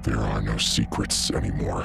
There are no secrets anymore.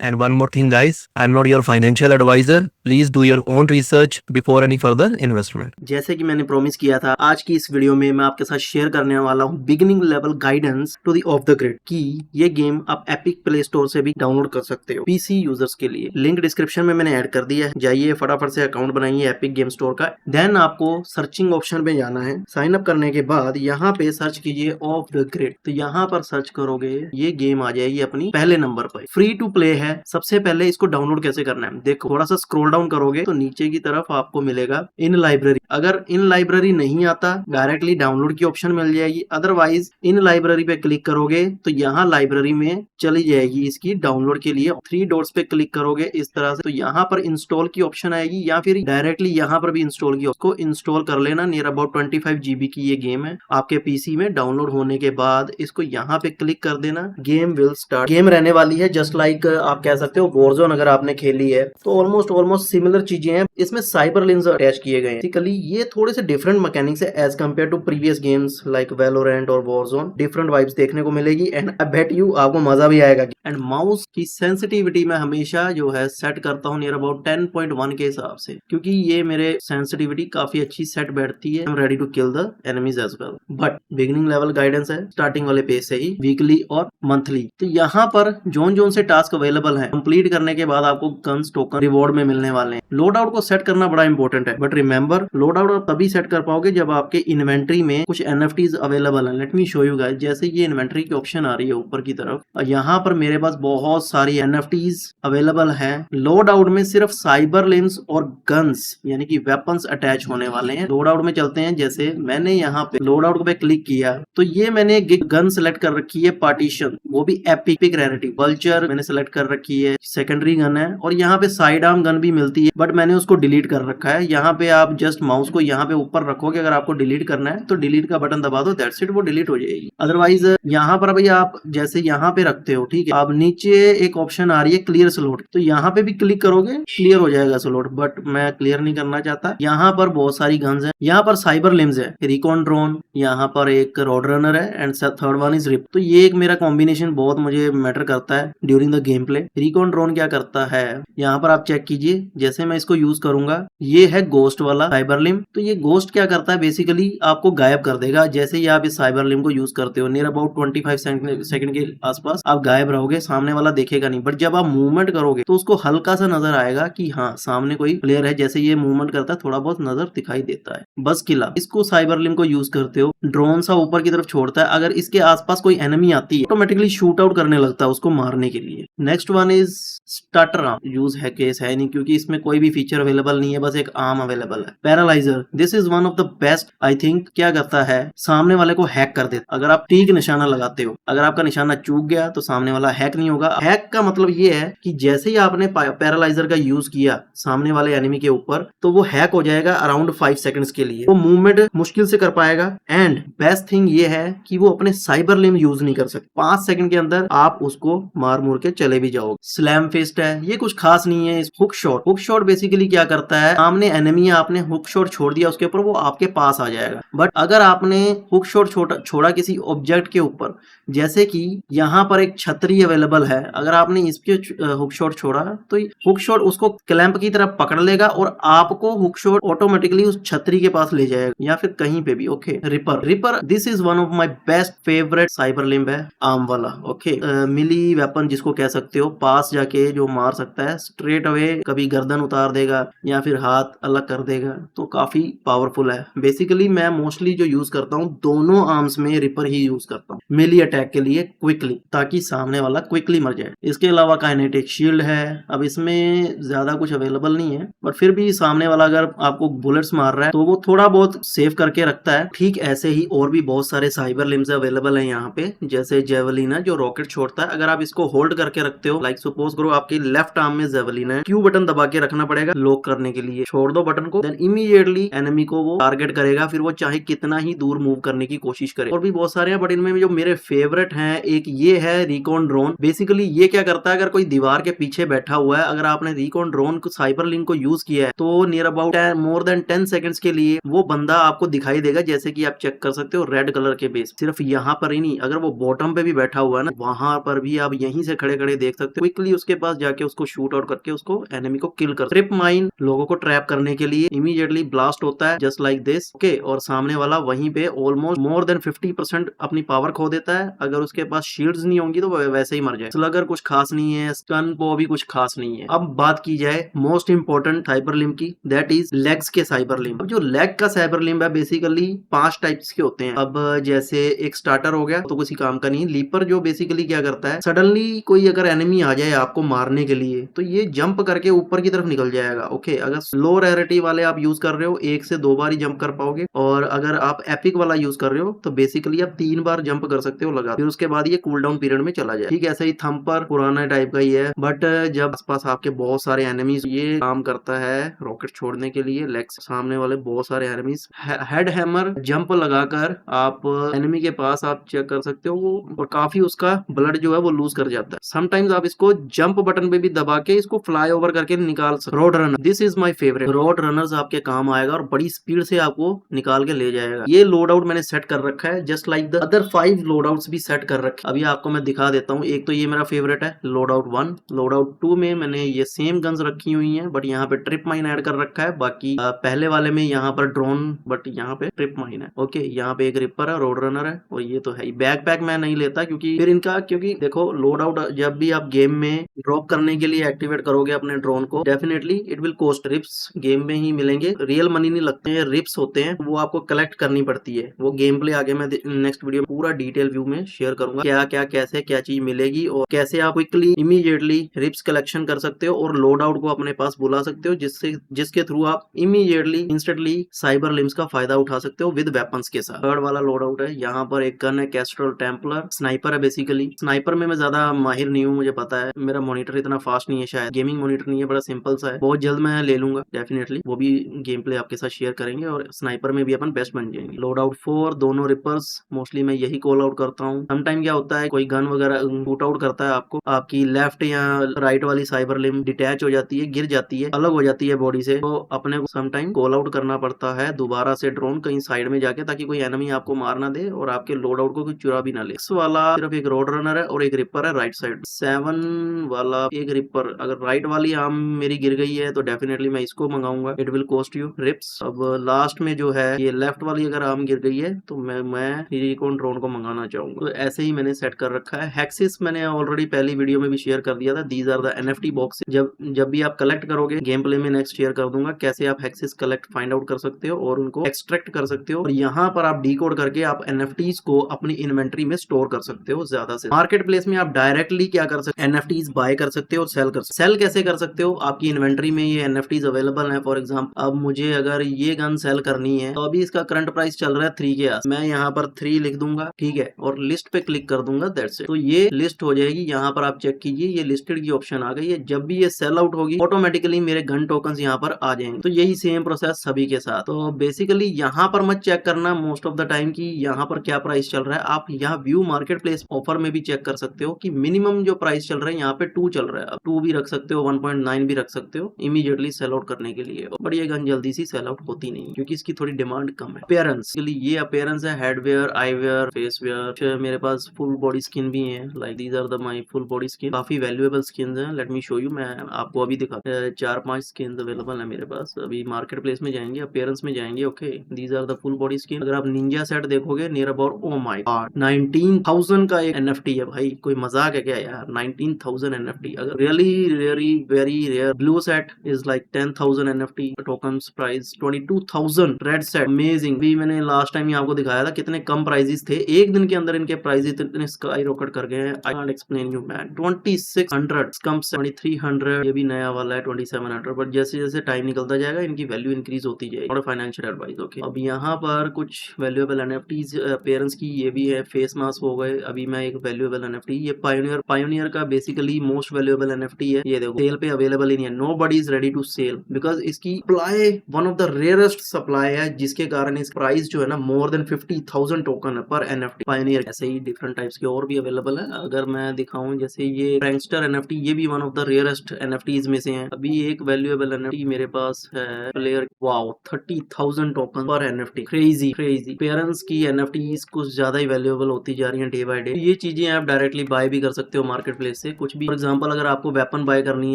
And one more thing, guys, I'm not your financial advisor. Please do your own research before any further investment. जैसे कि मैंने promise किया था, आज की इस video में मैं आपके साथ शेयर करने वाला हूँ beginning level guidance to the off the grid कि ये गेम आप एपिक प्ले स्टोर से भी डाउनलोड कर सकते हो पीसी यूजर्स के लिए। लिंक डिस्क्रिप्शन में मैंने ऐड कर दिया है, जाइए फटाफट से अकाउंट बनाइए एपिक गेम स्टोर का। देन आपको सर्चिंग ऑप्शन पे जाना है। साइन अप करने के बाद यहाँ पे सर्च कीजिए ऑफ द ग्रिड, तो यहाँ पर सर्च करोगे ये गेम आ जाएगी अपनी पहले नंबर पर। फ्री टू प्ले है। सबसे पहले इसको डाउनलोड कैसे करना है, देखो थोड़ा सा स्क्रॉल डाउन करोगे तो नीचे की तरफ आपको मिलेगा इन लाइब्रेरी। अगर इन लाइब्रेरी नहीं आता, डायरेक्टली डाउनलोड की ऑप्शन मिल जाएगी। अदरवाइज इन लाइब्रेरी पे क्लिक करोगे तो यहाँ लाइब्रेरी में चली जाएगी इसकी डाउनलोड के लिए। 3 डॉट्स पे क्लिक करोगे इस तरह से, तो यहाँ पर इंस्टॉल की ऑप्शन आएगी या फिर डायरेक्टली यहाँ पर भी इंस्टॉल की, उसको इंस्टॉल कर लेना। नियर अबाउट 25 GB की ये गेम है। आपके पीसी में डाउनलोड होने के बाद इसको यहाँ पे क्लिक कर देना। Game will start. गेम रहने वाली है जस्ट लाइक आप कह सकते हो वॉरजोन। अगर आपने खेली है तो ऑलमोस्ट सिमिलर चीजें हैं। इसमें साइबर लिंक्स अटैच किए गए हैं। बेसिकली ये थोड़े से डिफरेंट मैकेनिक्स है as compared to previous games like Valorant और वॉरजोन। डिफरेंट वाइब्स देखने को मिलेगी एंड आई बेट यू आपको मजा भी आएगा। एंड माउस की सेंसिटिविटी मैं हमेशा जो है सेट करता हूँ नियर अबाउट 10.1 के हिसाब से, क्योंकि ये मेरे सेंसिटिविटी काफी अच्छी सेट बैठती है। I am ready to kill the enemies as well. But beginning level guidance है स्टार्टिंग वाले पेज से ही, वीकली और मंथली। तो यहाँ पर जोन से टास्क अवेलेबल है, कंप्लीट करने के बाद आपको गन्स टोकन रिवॉर्ड में मिलने वाले हैं। लोड आउट को सेट करना बड़ा इंपॉर्टेंट है, बट रिमेंबर लोड आउट आप तभी सेट कर पाओगे जब आपके इन्वेंट्री में कुछ एनएफटीज अवेलेबल है। Let me show you guys. जैसे ये इन्वेंट्री की ऑप्शन आ रही है ऊपर की तरफ, यहाँ पर मेरे पास बहुत सारी एनएफटीज अवेलेबल है। लोड आउट में सिर्फ साइबर लिम्स और गन्स यानी कि वेपन्स अटैच होने वाले हैं। लोड आउट में चलते हैं। जैसे मैंने यहाँ पे लोड आउट पे क्लिक किया तो ये मैंने गन सेलेक्ट कर रखी है पार्टीशन, वो भी एपिक रैरिटी। वल्चर मैंने सेलेक्ट कर रखी है, सेकेंडरी गन है। और यहाँ पे साइड आर्म गन भी मिलती है, बट मैंने उसको डिलीट कर रखा है। यहाँ पे आप जस्ट माउस को यहाँ पे ऊपर रखोगे, अगर आपको डिलीट करना है तो डिलीट का बटन दबा दो, दैट्स इट, वो डिलीट हो जाएगी। अदरवाइज यहाँ पर भाई आप जैसे यहाँ पे रखते हो, ठीक है, आप नीचे एक ऑप्शन आ रही है क्लियर स्लॉट, तो यहाँ पे भी क्लिक करोगे क्लियर हो जाएगा स्लॉट, बट मैं क्लियर नहीं करना चाहता। यहाँ पर बहुत सारी गन्स है। यहाँ पर साइबर लिम्स है, रिकॉन ड्रोन, यहाँ पर एक रोड रनर है and third one is rip. तो ये एक मेरा कॉम्बिनेशन बहुत मुझे मैटर करता है during the game play. Recon drone क्या करता है, यहाँ पर आप चेक कीजिए। जैसे मैं इसको यूज करूंगा, ये है गोस्ट वाला साइबर लिम। तो ये गोस्ट क्या करता है, बेसिकली आपको गायब कर देगा। जैसे ही आप इस साइबर लिम को यूज करते हो, नियर अबाउट 25 सेकंड के आसपास आप गायब रहोगे, सामने वाला देखेगा नहीं। बट जब आप मूवमेंट करोगे तो उसको हल्का सा नजर आएगा कि हाँ सामने कोई प्लेयर है। जैसे ये मूवमेंट करता है थोड़ा बहुत नजर दिखाई देता है। बस किला, इसको साइबर लिम को यूज करते हो, ड्रोन सा ऊपर की तरफ छोड़ता है। अगर इसके आसपास कोई एनिमी आती है ऑटोमेटिकली शूट आउट करने लगता है उसको मारने के लिए। Next one is starter arm. Use है केस है नहीं, क्योंकि इसमें कोई भी फीचर अवेलेबल नहीं है, बस एक आर्म अवेलेबल है। Paralyser, this is one of the best I think. क्या करता है, सामने वाले को हैक कर देता। अगर आप ठीक निशाना लगाते हो, अगर आपका निशाना चूक गया तो सामने वाला हैक नहीं होगा। हैक का मतलब ये है कि जैसे ही आपने पैरालाइजर का यूज किया सामने वाले एनिमी के ऊपर, तो वो हैक हो जाएगा अराउंड 5 सेकंड्स के लिए। वो मूवमेंट मुश्किल से कर पाएगा। एंड बेस्ट थिंग ये है कि वो अपने साइबर लिम यूज नहीं कर सकते। 5 सेकंड के अंदर आप उसको मार मुर के चले भी जाओगे। स्लैम फिस्ट है, ये कुछ खास नहीं है। Hook shot, hook shot basically क्या करता है, सामने एनिमी आपने हुक शॉट छोड़ दिया उसके ऊपर, वो आपके पास आ जाएगा। बट अगर आपने हुक शॉट छोड़ा किसी ऑब्जेक्ट के ऊपर, जैसे कि यहाँ पर एक छतरी अवेलेबल है, अगर आपने इसके हुक शॉट छोड़ा तो हुक शॉट उसको क्लैंप की तरफ पकड़ लेगा और आपको हुक शॉट ऑटोमेटिकली उस छतरी के पास ले जाएगा या फिर कहीं पे भी। Okay, ripper, this is one of my best favourite cyber limb है, आर्म वाला। ओके, मिली वेपन जिसको कह सकते हो, पास जाके जो मार सकता है स्ट्रेट अवे, कभी गर्दन उतार देगा या फिर हाथ अलग कर देगा, तो काफी पावरफुल है। बेसिकली मैं मोस्टली जो यूज करता हूँ दोनों आर्म्स में रिपर ही यूज करता हूँ, मेली अटैक के लिए क्विकली, ताकि सामने वाला क्विकली मर जाए। इसके अलावा काइनेटिक शील्ड है। अब इसमें ज्यादा कुछ अवेलेबल नहीं है, बट फिर भी सामने वाला अगर आपको बुलेट्स मार रहा है तो वो थोड़ा बहुत सेव करके रखता है। ठीक ऐसे ही और भी बहुत सारे साइबर लिम्स अवेलेबल है यहाँ पे, जैसे जेवलिन है जो रॉकेट छोड़ता है। अगर आप इसको होल्ड करके रखते हो लाइक सपोज करो आपके लेफ्ट आर्म में जेवलिन है, क्यू बटन दबा के रखना पड़ेगा लॉक करने के लिए, छोड़ दो बटन को, देन इमीडिएटली एनिमी को वो टारगेट करेगा, फिर वो चाहे कितना ही दूर मूव करने की कोशिश करे। और भी बहुत सारे हैं, बट इनमें जो मेरे फेवरेट हैं एक ये है रिकॉन ड्रोन। बेसिकली ये क्या करता है, अगर कोई दीवार के पीछे बैठा हुआ है, अगर आपने रिकॉन ड्रोन को साइबर लिंक को यूज किया है तो near about more than 10 seconds के लिए वो बंदा आपको दिखाई देगा, जैसे कि आप चेक कर सकते हो रेड कलर के बेस। सिर्फ यहाँ पर ही नहीं, अगर वो बॉटम पे भी बैठा हुआ है ना, वहां पर भी आप यहीं से खड़े खड़े देख सकते हो। क्विकली उसके पास जाके उसको शूट आउट करके उसको एनिमी को किल कर। ट्रिप माइन लोगों को ट्रैप करने के लिए इमीडिएटली ब्लास्ट होता है जस्ट लाइक दिस, ओके। और सामने वाला वहीं पे ऑलमोस्ट मोर देन 50% अपनी पावर खो देता है। अगर उसके पास शील्ड्स नहीं होंगी तो वो वैसे ही मर जाए। स्लगर कुछ खास नहीं है, स्टन को भी कुछ खास नहीं है। अब बात की जाए मोस्ट इंपोर्टेंट साइबर लिम्ब की, दैट इज लेग्स के साइबर लिम्ब। अब जो लेग का साइबर लिम्ब है बेसिकली 5 टाइप्स के होते हैं। अब जैसे एक स्टार्टर हो गया तो किसी काम का नहीं। लीपर जो बेसिकली क्या करता है, सडनली कोई अगर एनिमी आ जाए आपको मारने के लिए तो ये जंप करके ऊपर की तरफ निकल जाएगा, ओके। अगर लो रेयरिटी वाले आप यूज कर रहे हो 1 से 2 बार ही जंप कर पाओगे, और अगर आप एपिक वाला यूज कर रहे हो तो बेसिकली आप 3 बार जंप कर सकते हो लगा, फिर उसके बाद ये कूल डाउन पीरियड में चला जाए। ठीक है, ऐसा ही थंपर पुराना टाइप का ही है, बट जब आसपास आपके बहुत सारे एनिमीज, ये काम करता है रॉकेट छोड़ने के लिए। लेग्स सामने वाले बहुत सारे एनिमीज, हेड हैमर जंप लगाकर आप एनिमी के पास आप चेक कर सकते हो वो, और काफी उसका ब्लड जो है वो लूज कर जाता है। समटाइम्स आप इसको जंप बटन पे भी दबा के इसको फ्लाई ओवर करके निकाल सकते। Road runner, this is my favourite. Road runners आपके काम आएगा और बड़ी स्पीड से आपको निकाल के ले जाएगा। ये लोड आउट मैंने सेट कर रखा है just like the other 5 load outs भी सेट कर रखे। अभी आपको मैं दिखा देता हूँ। एक तो ये मेरा फेवरेट है लोड आउट 1। लोड आउट 2 में मैंने ये सेम गन्स रखी हुई है, बट यहाँ पे ट्रिप माइन ऐड कर रखा है। बाकी पहले वाले में यहाँ पर ड्रोन, बट यहाँ पे ट्रिप माइन है, ओके। यहाँ पे एक रिपर है, रोड रनर है, और ये तो है। बैकपैक मैं नहीं लेता क्योंकि फिर इनका, क्योंकि देखो लोड आउट जब भी आप गेम में ड्रॉप करने के लिए एक्टिवेट करोगे अपने ड्रोन को, definitely it will cost. Rips game में ही मिलेंगे, रियल मनी नहीं लगते हैं, रिप्स होते हैं, वो आपको कलेक्ट करनी पड़ती है। वो गेम प्ले आगे मैं नेक्स्ट वीडियो पूरा डिटेल व्यू में शेयर करूंगा, क्या क्या कैसे क्या चीज मिलेगी और कैसे आप क्विकली इमीडिएटली रिप्स कलेक्शन कर सकते हो और लोड आउट को अपने पास बुला सकते हो, जिसके थ्रू आप इमीडिएटली इंस्टेंटली साइबर लिम्स का फायदा उठा सकते हो विद वेपन्स के साथ। थर्ड वाला लोड आउट है, यहाँ पर एक गन है कैस्ट्रल टेम्पलर, स्नाइपर है बेसिकली। स्नाइपर में मैं ज्यादा माहिर नहीं हूँ, मुझे पता है, मेरा मॉनिटर इतना फास्ट नहीं है, शायद गेमिंग मॉनिटर नहीं है, बड़ा सिंपल सा है। बहुत जल्द मैं ले लूंगा डेफिनेटली, वो भी गेम प्ले आपके साथ शेयर करेंगे और स्नाइपर में भी अपन बेस्ट बन जाएंगे। लोड आउट 4 दोनों रिपर्स मोस्टली मैं यही कॉल आउट करता हूँ। समटाइम क्या होता है, कोई गन वगैरह शूट आउट करता है आपको, आपकी लेफ्ट या राइट वाली साइबर लिम डिटैच हो जाती है, गिर जाती है, अलग हो जाती है बॉडी से, तो अपने को समटाइम कॉल आउट करना पड़ता है दोबारा से ड्रोन कहीं साइड में जाके, ताकि कोई एनिमी आपको मार ना दे और आपके लोड आउट को कोई चुरा भी ना ले। इस वाला सिर्फ एक रोड रनर है और एक रिपर है राइट साइड। 7 वाला एक रिपर, अगर राइट वाली आर्म मेरी गिर गई है तो डेफिनेटली मैं इसको मंगाऊंगा, it will cost you rips. अब लास्ट में जो है ये लेफ्ट वाली अगर आर्म गिर गई है तो मैं रिकॉन ड्रोन को मंगाना चाहूंगा। तो ऐसे ही मैंने सेट कर रखा है। हेक्सिस मैंने ऑलरेडी पहली वीडियो में भी शेयर कर दिया था, these are the NFT box. जब भी आप कलेक्ट करोगे गेम प्ले में नेक्स्ट शेयर कर दूंगा कैसे आप हेक्सिस कलेक्ट फाइंड आउट कर सकते हो और उनको एक्सट्रैक्ट कर सकते हो, और यहाँ पर आप डीकोड करके आप एनएफटीज को अपनी इन्वेंट्री में स्टोर कर सकते हो ज्यादा से। मार्केट प्लेस में आप डायरेक्टली क्या कर सकते हो, एनएफटीज बाय कर सकते हो और सेल कर सकते हो। सेल कैसे कर सकते हो, आपकी इन्वेंट्री में ये एनएफटीज अवेलेबल है। फॉर एग्जाम्पल अब मुझे अगर ये गन सेल करनी है तो अभी इसका करंट प्राइस चल रहा है 3 के आस, मैं यहाँ पर 3 लिख दूंगा, ठीक है, और लिस्ट पे क्लिक कर दूंगा, दैट्स इट। तो ये लिस्ट हो जाएगी। यहाँ पर आप चेक कीजिए, ये लिस्टेड की ऑप्शन आ गई है। जब भी ये सेल आउट होगी ऑटोमेटिकली मेरे गन टोकन यहाँ पर आ जाएंगे। तो यही सेम प्रोसेस सभी के साथ। तो बेसिकली यहाँ पर मत चेक करना मोस्ट ऑफ द टाइम की यहाँ पर क्या प्राइस चल रहा है। आप यहाँ व्यू मार्केट प्लेस ऑफर में भी चेक कर सकते हो कि मिनिमम जो प्राइस चल रहा है यहाँ पे 2 चल रहा है। आप 2 भी रख सकते हो, 1.9 भी रख सकते हो इमीडिएटली सेल आउट करने के लिए। बट ये गन जल्दी सी सेल आउट होती नहीं क्योंकि इसकी थोड़ी डिमांड कम है। अपीयरेंस, ये अपीयरेंस है, हेडवेयर, आईवेयर, फेसवेयर। मेरे पास फुल बॉडी स्किन भी है, like these are the my full body skin. काफी वैल्यूएबल स्किन है, लेट मी शो यू। मैं आपको अभी दिखा 4-5 स्किन अवेलेबल है मेरे पास। अभी मार्केट प्लेस में जाएंगे, अपीयरेंस में जाएंगे, okay. These are the full body skin. अगर आप निंजा सेट देखोगे near about, oh my god, 19,000 का एक एनएफटी है भाई, कोई मजाक है क्या यार, 19,000 एनएफटी। अगर really very rare blue set is like 10,000 NFT, tokens price 22,000। Red set amazing, भी मैंने लास्ट टाइम ही आपको दिखाया था कितने कम प्राइजेस थे, एक दिन के अंदर इनके प्राइजेस इतने स्काई रॉकेट कर गए हैं, I can't explain you man. 2600 कम से 2300, ये भी नया वाला है 2700, बट जैसे जैसे टाइम निकलता जाएगा इनकी वैल्यू इंक्रीज होती जाएगी। और फाइनेंशियल एडवाइस, ओके। अब यहाँ पर कुछ वैल्यूएबल एनएफटीज पेरेंट्स की, ये भी है, फेस मास्क हो गए। अभी मैं एक वैल्यूएबल एनएफटी, ये पायोनियर का बेसिकली मोस्ट वैल्यूएबल एनएफटी है। ये देखो सेल पे अवेलेबल ही नहीं है, nobody is ready to sell because इसकी supply one of the rarest supply है, जिसके कारण इस प्राइस जो है ना मोर देन 50,000 टोकन है पर एनएफटी। पायनियर ऐसे ही डिफरेंट टाइप्स के और भी अवेलेबल है। अगर मैं दिखाऊं जैसे ये प्रैंकस्टर एनएफटी, ये भी one of the rarest NFTs में से है। अभी एक वैल्यूएबल एनएफटी मेरे पास है प्लेयर, वाओ 30,000 टोकन पर एनएफटी, क्रेजी क्रेजी। पेरेंट्स की एनएफटीज कुछ ज्यादा ही वैल्यूएबल होती जा रही है डे बाय डे। ये चीजें आप डायरेक्टली बाय भी कर सकते हो मार्केट प्लेस से। कुछ भी फॉर एग्जांपल अगर आपको वेपन बाय करनी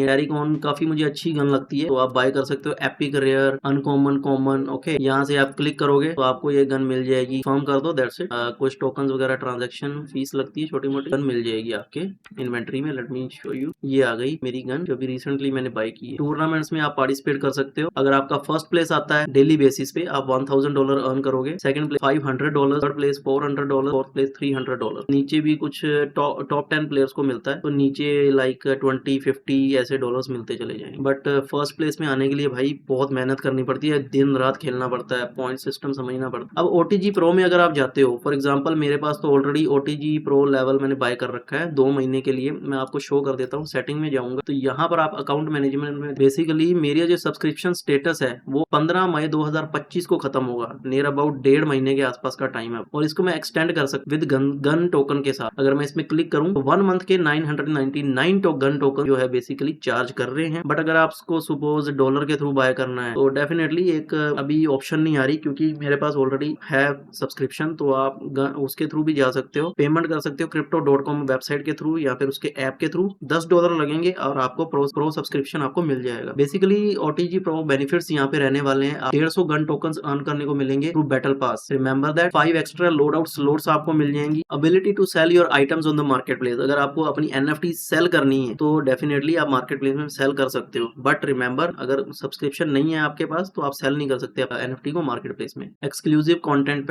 है, एरिकॉन काफी मुझे अच्छी गन लगती है तो आप बाय कर सकते हो। Epic, rare, uncommon, common, okay. यहाँ से आप क्लिक करोगे तो आपको ये गन मिल जाएगी, फॉर्म कर दो, दैट्स इट। कुछ टोकन वगैरह ट्रांजेक्शन फीस लगती है, छोटी मोटी गन मिल जाएगी आपके इन्वेंट्री में। लेट मी शो यू, ये आ गई मेरी गन जो भी रिसेंटली मैंने बाय की है। टूर्नामेंट्स में आप पार्टिसिपेट कर सकते हो। अगर आपका फर्स्ट प्लेस आता है डेली बेसिस पे आप $1,000 अर्न करोगे, second place $500, third place $400, fourth place $300। नीचे भी कुछ टॉप 10 प्लेयर्स को मिलता है, तो नीचे लाइक 20-50 ऐसे डॉलर्स मिलते चले जाएंगे। बट फर्स्ट प्लेस में आने के लिए भाई बहुत मेहनत करनी पड़ती है, दिन रात खेलना पड़ता है, पॉइंट सिस्टम समझना पड़ता है। अब OTG प्रो में अगर आप जाते हो, फॉर एग्जांपल मेरे पास तो ऑलरेडी OTG प्रो लेवल मैंने बाय कर रखा है 2 महीने के लिए। मैं आपको शो कर देता हूँ, सेटिंग में जाऊंगा तो यहाँ पर आप अकाउंट मैनेजमेंट में बेसिकली मेरा जो सब्सक्रिप्शन स्टेटस है वो 15 मई 2025 को खत्म होगा। नियर अबाउट 1.5 महीने के आसपास का टाइम है, और इसको मैं एक्सटेंड कर सकता विद गन टोकन के साथ। अगर मैं इसमें क्लिक करूं तो 1 मंथ के 999 गन टोकन जो है बेसिकली चार्ज कर रहे हैं। बट अगर आपको सपोज डॉलर के थ्रू बाय करना है तो डेफिनेटली एक अभी ऑप्शन नहीं आ रही, क्योंकि मेरे पास ऑलरेडी है सब्सक्रिप्शन। तो आप उसके थ्रू भी जा सकते हो, पेमेंट कर सकते हो crypto.com वेबसाइट के थ्रू या फिर उसके ऐप के थ्रू। $10 लगेंगे और आपको प्रो सब्सक्रिप्शन आपको मिल जाएगा। बेसिकली OTG प्रो बेनिफिट्स यहाँ पे रहने वाले हैं। 150 गन टोकन अर्न करने को मिलेंगे through battle pass. Remember that 5 extra load out slots आपको मिल जाएंगी। Ability to sell your items on the marketplace, अगर आपको अपनी NFT सेल करनी है तो डेफिनेटली आप मार्केट प्लेस में सेल कर सकते हो। बट रिमेंबर अगर सब्सक्रिप्शन नहीं है आपके पास तो आप सेल नहीं कर सकते NFT को मार्केट प्लेस में। एक्सक्लूसिव कंटेंट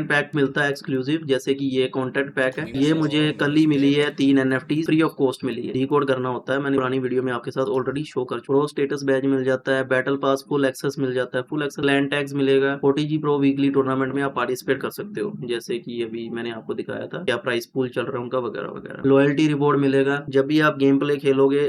पैक मिलता है एक्सक्लूसिव, जैसे कि ये कंटेंट पैक है, ये मुझे कल ही मिली है। 3 NFT फ्री ऑफ कॉस्ट मिली है, डिकोड करना होता है, मैंने पुरानी वीडियो में आपके साथ ऑलरेडी शो कर चुका। प्रो स्टेटस बैज मिल जाता है, बैटल पास फुल एक्सेस मिल जाता है, फुल एक्सेस लैंड टैग्स मिलेगा। OTG प्रो वीकली टूर्नामेंट में आप पार्टिसिपेट कर सकते हो, जैसे कि अभी मैंने आपको दिखाया था क्या प्राइस पूल चल रहा है उनका वगैरह वगैरह। लॉयल्टी रिवॉर्ड मिलेगा जब भी आप गेम प्ले खेलोगे,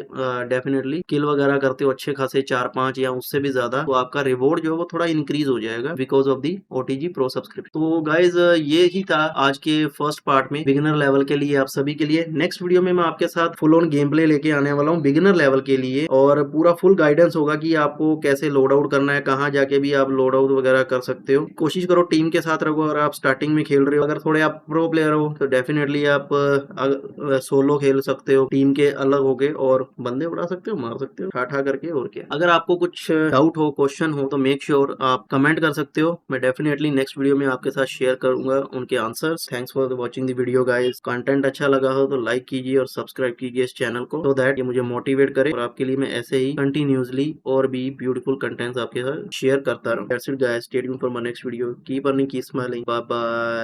डेफिनेटली किल वगैरह करते हो अच्छे खासे 4-5 या उससे भी ज्यादा, तो आपका रिवॉर्ड जो है वो थोड़ा इंक्रीज हो जाएगा because of the OTG pro subscription. तो गाइज ये ही था आज के फर्स्ट पार्ट में बिगिनर लेवल के लिए आप सभी के लिए। नेक्स्ट वीडियो में मैं आपके साथ फुल ऑन गेम प्ले लेके आने वाला हूँ बिगिनर लेवल के लिए, और पूरा फुल गाइडेंस होगा कि आपको कैसे लोड आउट करना है, कहाँ जाके भी आप लोड आउट वगैरह कर सकते हो। कोशिश करो टीम के साथ रहो। अगर आप स्टार्टिंग में खेल रहे हो, अगर थोड़े आप प्रो प्लेयर हो तो डेफिनेटली आप सोलो खेल सकते हो, टीम के अलग होके, और बंदे उड़ा सकते हो, मार सकते हो ठाठा करके। और क्या, अगर आपको कुछ डाउट हो, क्वेश्चन हो तो मेक श्योर आप कमेंट कर सकते हो। मैं डेफिनेटली नेक्स्ट वीडियो में आपके साथ शेयर करूंगा उनके answers. Thanks for watching the video guys. Content अच्छा लगा हो तो लाइक कीजिए और सब्सक्राइब कीजिए इस चैनल को, सो दैट ये मुझे मोटिवेट करे और आपके लिए मैं ऐसे ही कंटिन्यूअसली और भी ब्यूटीफुल कंटेंट्स आपके साथ शेयर करता रहूं। That's it guys, stay tuned for my next video. Keep earning, keep smiling, bye bye.